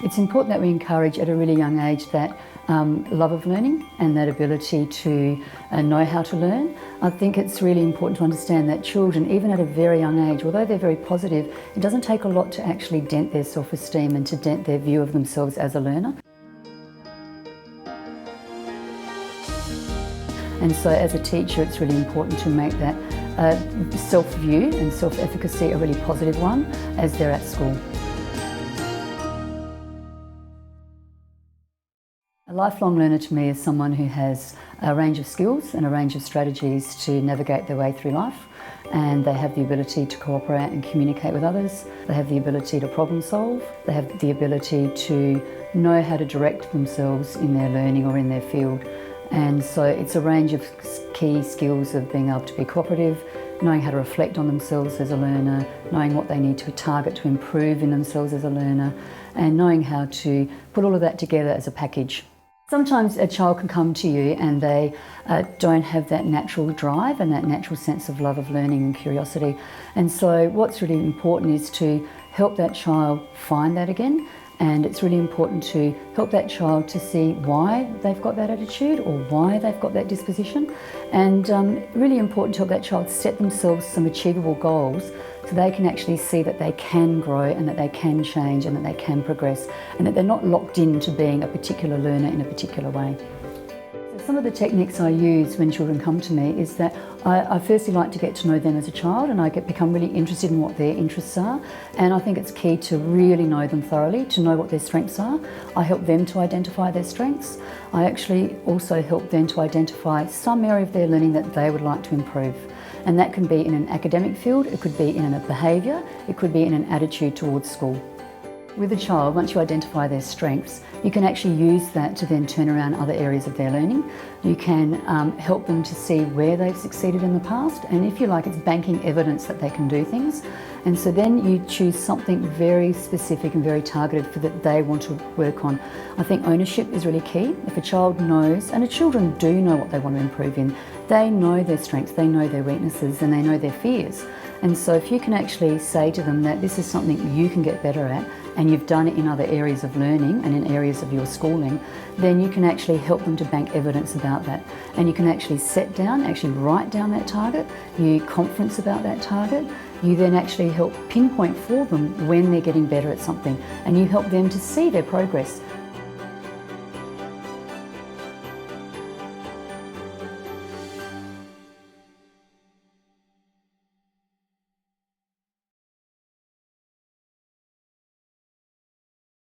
It's important that we encourage at a really young age that love of learning and that ability to know how to learn. I think it's really important to understand that children, even at a very young age, although they're very positive, it doesn't take a lot to actually dent their self-esteem and to dent their view of themselves as a learner. And so as a teacher, it's really important to make that self-view and self-efficacy a really positive one as they're at school. A lifelong learner to me is someone who has a range of skills and a range of strategies to navigate their way through life, and they have the ability to cooperate and communicate with others. They have the ability to problem solve. They have the ability to know how to direct themselves in their learning or in their field. And so it's a range of key skills of being able to be cooperative, knowing how to reflect on themselves as a learner, knowing what they need to target to improve in themselves as a learner, and knowing how to put all of that together as a package. Sometimes a child can come to you and they don't have that natural drive and that natural sense of love of learning and curiosity. And so what's really important is to help that child find that again. And it's really important to help that child to see why they've got that attitude or why they've got that disposition. And really important to help that child set themselves some achievable goals so they can actually see that they can grow and that they can change and that they can progress and that they're not locked into being a particular learner in a particular way. So some of the techniques I use when children come to me is that I firstly like to get to know them as a child, and I become really interested in what their interests are, and I think it's key to really know them thoroughly, to know what their strengths are. I help them to identify their strengths. I actually also help them to identify some area of their learning that they would like to improve. And that can be in an academic field, it could be in a behaviour, it could be in an attitude towards school. With a child, once you identify their strengths, you can actually use that to then turn around other areas of their learning. You can help them to see where they've succeeded in the past, and if you like, it's banking evidence that they can do things. And so then you choose something very specific and very targeted for that they want to work on. I think ownership is really key. If a child knows, and children do know what they want to improve in, they know their strengths, they know their weaknesses, and they know their fears. And so if you can actually say to them that this is something you can get better at, and you've done it in other areas of learning and in areas of your schooling, then you can actually help them to bank evidence about that. And you can actually actually write down that target, you conference about that target, you then actually help pinpoint for them when they're getting better at something, and you help them to see their progress.